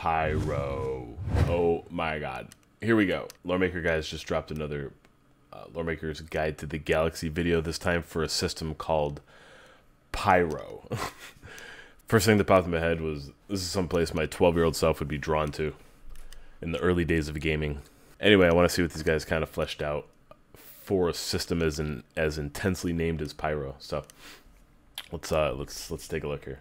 Pyro. Oh my god. Here we go. Loremaker guys just dropped another Loremaker's Guide to the Galaxy video, this time for a system called Pyro. First thing that popped in my head was, this is someplace my 12-year-old self would be drawn to in the early days of gaming. Anyway, I want to see what these guys kind of fleshed out for a system as intensely named as Pyro. So let's take a look here.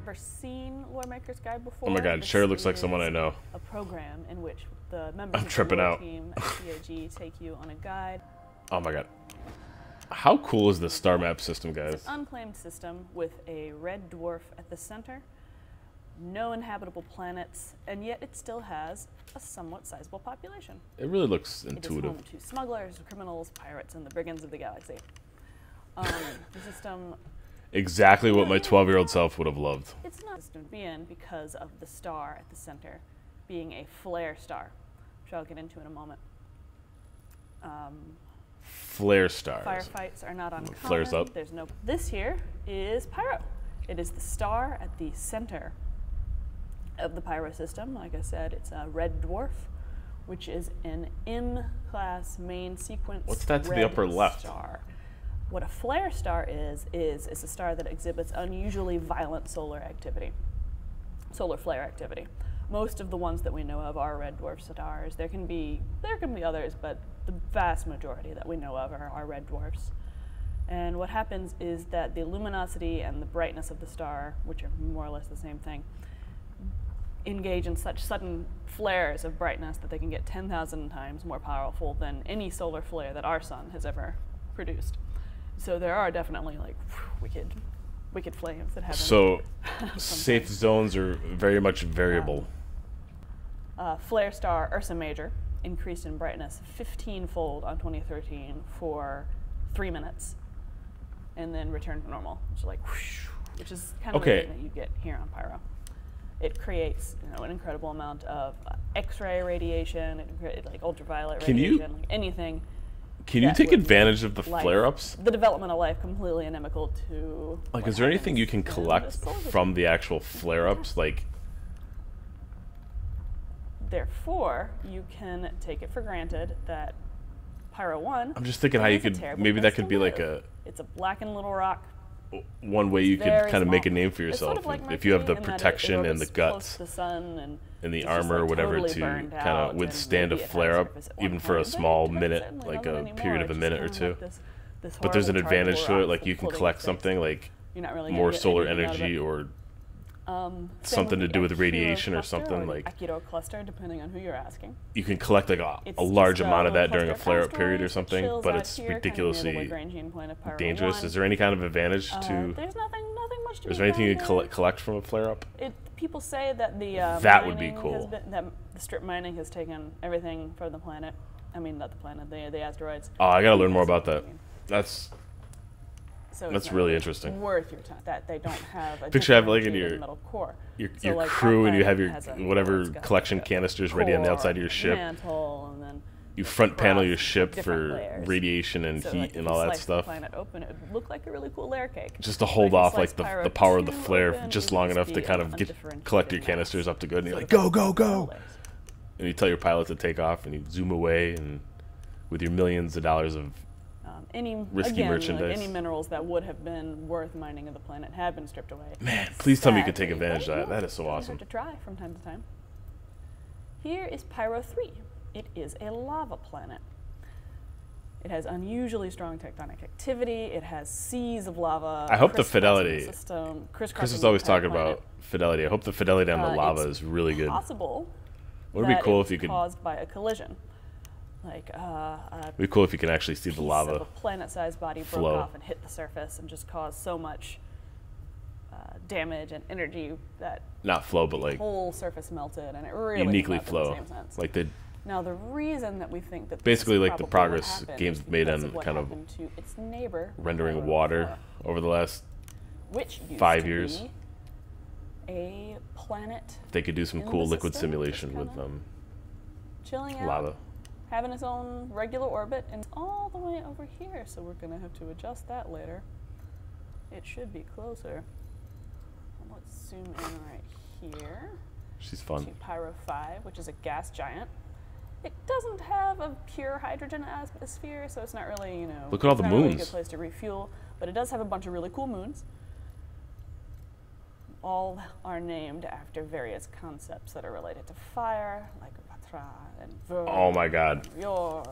Ever seen Loremaker's Guide before? Oh my god, sure looks like someone I know. A program in which the members of tripping the out. team at CAG take you on a guide. Oh my god. How cool is this star map system, guys? It's an unclaimed system with a red dwarf at the center, no inhabitable planets, and yet it still has a somewhat sizable population. It really looks intuitive. It is home to smugglers, criminals, pirates, and the brigands of the galaxy. The system... Exactly what my 12-year-old self would have loved. It's not a system to be in because of the star at the center being a flare star, which I'll get into in a moment. Flare stars. Firefights are not uncommon. Flares up. There's no. This here is Pyro. It is the star at the center of the Pyro system. Like I said, it's a red dwarf, which is an M-class main sequence. What's that to the upper left? Star. What a flare star is a star that exhibits unusually violent solar activity, solar flare activity. Most of the ones that we know of are red dwarf stars. There can be others, but the vast majority that we know of are red dwarfs. And what happens is that the luminosity and the brightness of the star, which are more or less the same thing, engage in such sudden flares of brightness that they can get 10,000 times more powerful than any solar flare that our sun has ever produced. So there are definitely like wicked flames that happen. So safe zones are very much variable. Flare star Ursa Major increased in brightness 15-fold on 2013 for 3 minutes, and then returned to normal, which is like whoosh, which is kind of the thing that you get here on Pyro. It creates an incredible amount of X-ray radiation, like ultraviolet radiation, like anything. Can you take advantage of the flare-ups? The development of life completely inimical to... Like, is there anything you can collect from the actual flare-ups? Like, therefore, you can take it for granted that Pyro 1... I'm just thinking how you could... Maybe that could be like a... It's a blackened little rock. One way you could kind of make a name for yourself. Sort of like if you have the protection and the guts and the armor or whatever to kind of withstand a flare-up, even for a small minute, like a period of a minute or two. But there's an advantage to it, like you can collect something like more solar energy or something to do with radiation or something like. Cluster, depending on who you're asking. You can collect like a large amount of that during a flare-up period or something, but it's ridiculously dangerous. Is there any kind of advantage to? There's nothing much to. Is there anything you can collect from a flare-up? People say that the that would be cool. That the strip mining has taken everything from the planet. I mean, not the planet, the asteroids. Oh, I gotta learn more about that. That's really interesting. Worth your time that they don't have a picture have like in metal core. Your crew, and you have your whatever collection canisters ready on the outside of your ship. Mantle, and then you front panel your ship for radiation and heat like and all that stuff. The planet open, it would look like a really cool layer cake. Just to hold off like the power of the flare just long enough to kind of collect your canisters up to good, and you're like, go, go, go! And you tell your pilot to take off, and you zoom away, and with your millions of dollars of risky merchandise. Like any minerals that would have been worth mining of the planet have been stripped away. Man, please tell me you could take advantage of that. That is so awesome. To try from time to time. Here is Pyro 3. It is a lava planet. It has unusually strong tectonic activity. It has seas of lava. I hope the fidelity. Chris is always talking about fidelity. I hope the fidelity on the lava is really good. Possible. Would it be cool if you could caused by a collision. Like it'd be cool if you can actually see the lava of a planet-sized body broke off and hit the surface and just caused so much damage and energy that not flow, but like the whole surface melted, and it really uniquely flow. In the same sense. Like the now the reason that we think that basically like the progress games made on kind of its neighbor rendering water over the last 5 years. A planet. They could do some cool liquid simulation with chilling out, lava. Having its own regular orbit, and all the way over here, so we're going to have to adjust that later. It should be closer. let's zoom in right here. She's fun. To Pyro 5, which is a gas giant. It doesn't have a pure hydrogen atmosphere, so it's not really, you know, look at all the not really a moons. good place to refuel, but it does have a bunch of really cool moons. All are named after various concepts that are related to fire, like Patra and Ver. Oh my god. Yor,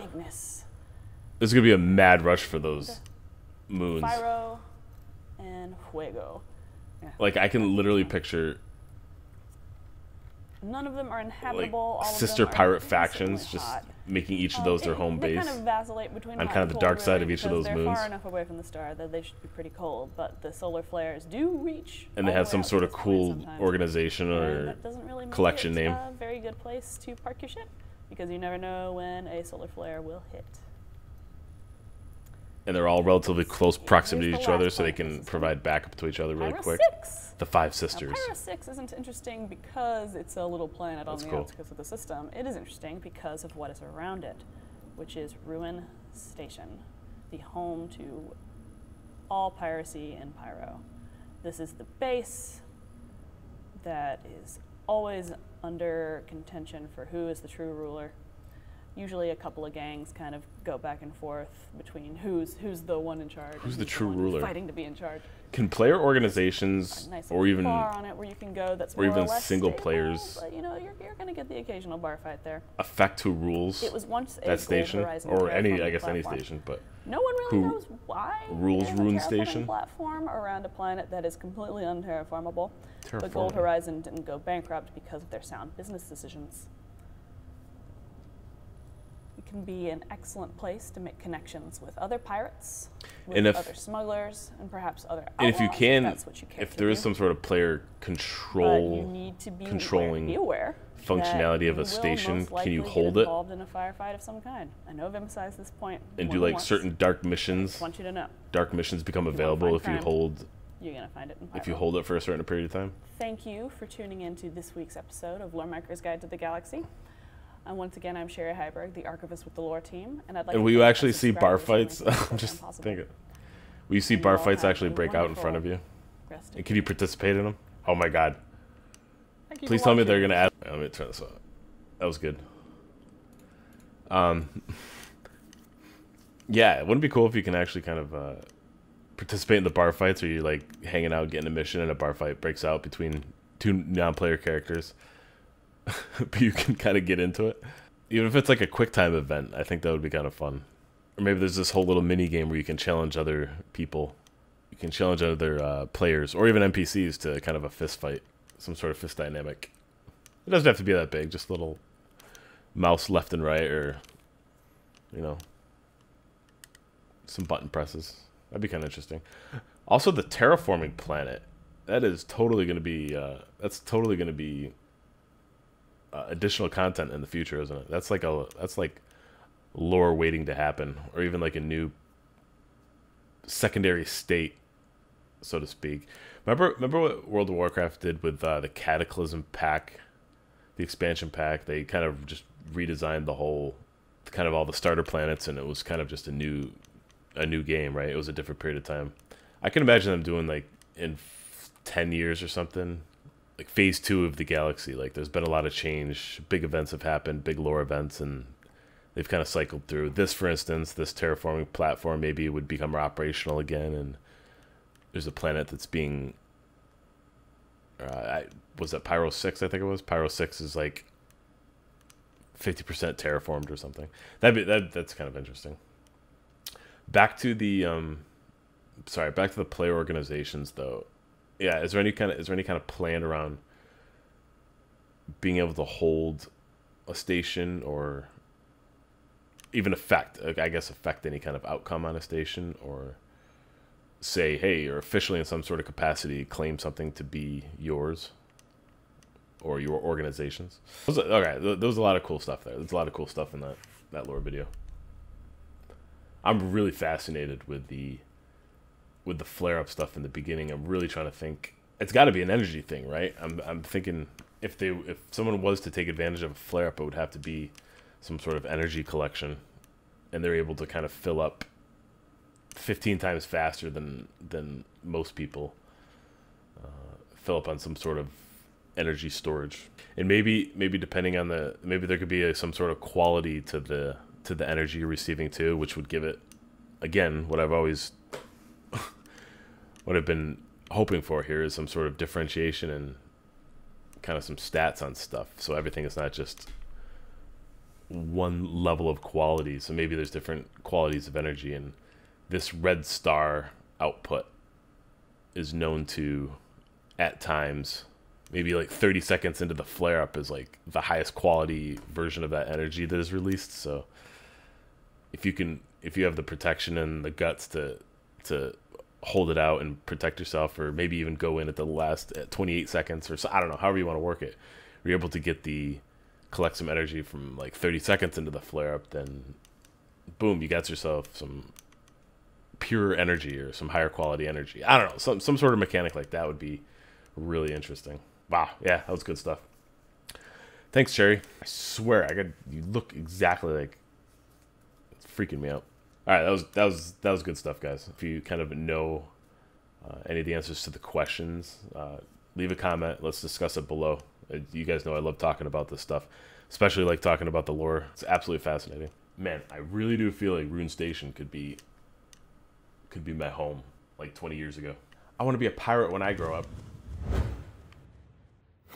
Ignis. There's gonna be a mad rush for those moons. Pyro and Fuego. Yeah. Like, I can literally picture None of them are like inhabitable. All sister of them pirate are factions, consistently just hot. making each of those their home They base. kind of vacillate between on hot kind of and the cold, dark side really, of each of because those they're moons. far enough away from the star that they should be pretty cold, but the solar flares do reach. And they all have the way some out to sort of this point cool sometimes. organization And or that doesn't really make collection it name. a very good place to park your ship, because you never know when a solar flare will hit. and they're all relatively close proximity to Here's each the other, last so they point of the can system. provide backup to each other really Pyro quick. 6. The Five Now, Sisters. Pyro 6 isn't interesting because it's a little planet That's on the cool. outskirts of the system. It is interesting because of what is around it, which is Ruin Station, the home to all piracy in Pyro. This is the base that is always under contention for who is the true ruler. Usually a couple of gangs kind of go back and forth between who's the one in charge. Who's and the true one who's ruler? fighting to be in charge. Can player organizations A nice or even bar on it where you can go that's or more even less single stable, players but you know you're going to get the occasional bar fight there. affect who rules It was once a that Gold station, Horizon or any, terraforming I guess, any platform. station? But No one really who knows why rules there's a Ruin terraforming Station? platform around a planet that is completely unterraformable. But Gold Terraforming. Horizon didn't go bankrupt because of their sound business decisions. It can be an excellent place to make connections with other pirates, with And if- other smugglers, and perhaps other outlaws. and if you can, that's what you care if to there is do. some sort of player But you control need to be controlling be aware functionality that of a you will station, most can likely you get hold it involved in a firefight of some kind. I know I've emphasized this point and more do than like once. certain dark I missions? just want you to know Dark missions become wanna available find if you crime, hold you're gonna find it in Pyro. if you hold it for a certain period of time. Thank you for tuning in to this week's episode of Loremaker's Guide to the Galaxy. And once again, I'm Sherry Heiberg, the archivist with the lore team, and I'd like And to will you thank our actually see bar subscribers fights? who make this I'm just program possible. thinking. Will you see And bar you all fights have actually a break out in front of you? wonderful rest of And can you participate in them? Oh my god. Thank you Please for tell me they're watching. gonna add. Let me turn this on. That was good. Yeah, it wouldn't be cool if you can actually kind of participate in the bar fights, or you're like hanging out, getting a mission, and a bar fight breaks out between two non-player characters, but you can kind of get into it. Even if it's like a quick time event, I think that would be kind of fun. Or maybe there's this whole little mini game where you can challenge other people. You can challenge other players, or even NPCs, to kind of a fist fight, some sort of fist dynamic. It doesn't have to be that big, just a little mouse left and right, or, you know, some button presses. That'd be kind of interesting. Also, the terraforming planet. That is totally going to be, that's totally going to be additional content in the future, isn't it? That's like lore waiting to happen, or even like a new secondary state, so to speak. Remember what World of Warcraft did with the Cataclysm pack, the expansion pack? They kind of just redesigned the whole, kind of all the starter planets, and it was kind of just a new game, right? It was a different period of time. I can imagine them doing like in 10 years or something, like phase 2 of the galaxy. Like, there's been a lot of change, big events have happened, big lore events, and they've kind of cycled through. This, for instance, this terraforming platform maybe would become operational again, and there's a planet that's being was that Pyro 6? I think it was. Pyro 6 is like 50% terraformed or something. That's kind of interesting. Back to the back to the player organizations though. Yeah, is there any kind of plan around being able to hold a station, or even affect any kind of outcome on a station, or say, hey, you're officially in some sort of capacity claim something to be yours or your organization's? Okay, there was a lot of cool stuff there. There's a lot of cool stuff in that lore video. I'm really fascinated with the flare-up stuff in the beginning. I'm really trying to think. It's got to be an energy thing, right? I'm thinking if someone was to take advantage of a flare-up, it would have to be some sort of energy collection, and they're able to kind of fill up 15 times faster than most people. fill up on some sort of energy storage. And maybe depending on maybe there could be some sort of quality to the energy you're receiving too, which would give it, again, what I've been hoping for here is some sort of differentiation and kind of some stats on stuff, so everything is not just one level of quality. So maybe there's different qualities of energy, and this red star output is known to, at times, maybe like 30 seconds into the flare up, is like the highest quality version of that energy that is released. So if you have the protection and the guts to hold it out and protect yourself, or maybe even go in at the last at 28 seconds, or so, I don't know, however you want to work it, you're able to collect some energy from like 30 seconds into the flare up, then boom, you got yourself some pure energy or some higher quality energy. I don't know, some sort of mechanic like that would be really interesting. Wow, yeah, that was good stuff. Thanks, Cherry. I swear, you look exactly like, it's freaking me out. All right, that was good stuff, guys. If you kind of know any of the answers to the questions, leave a comment. Let's discuss it below. You guys know I love talking about this stuff, especially like talking about the lore. It's absolutely fascinating. Man, I really do feel like Rune Station could be my home like 20 years ago. I want to be a pirate when I grow up.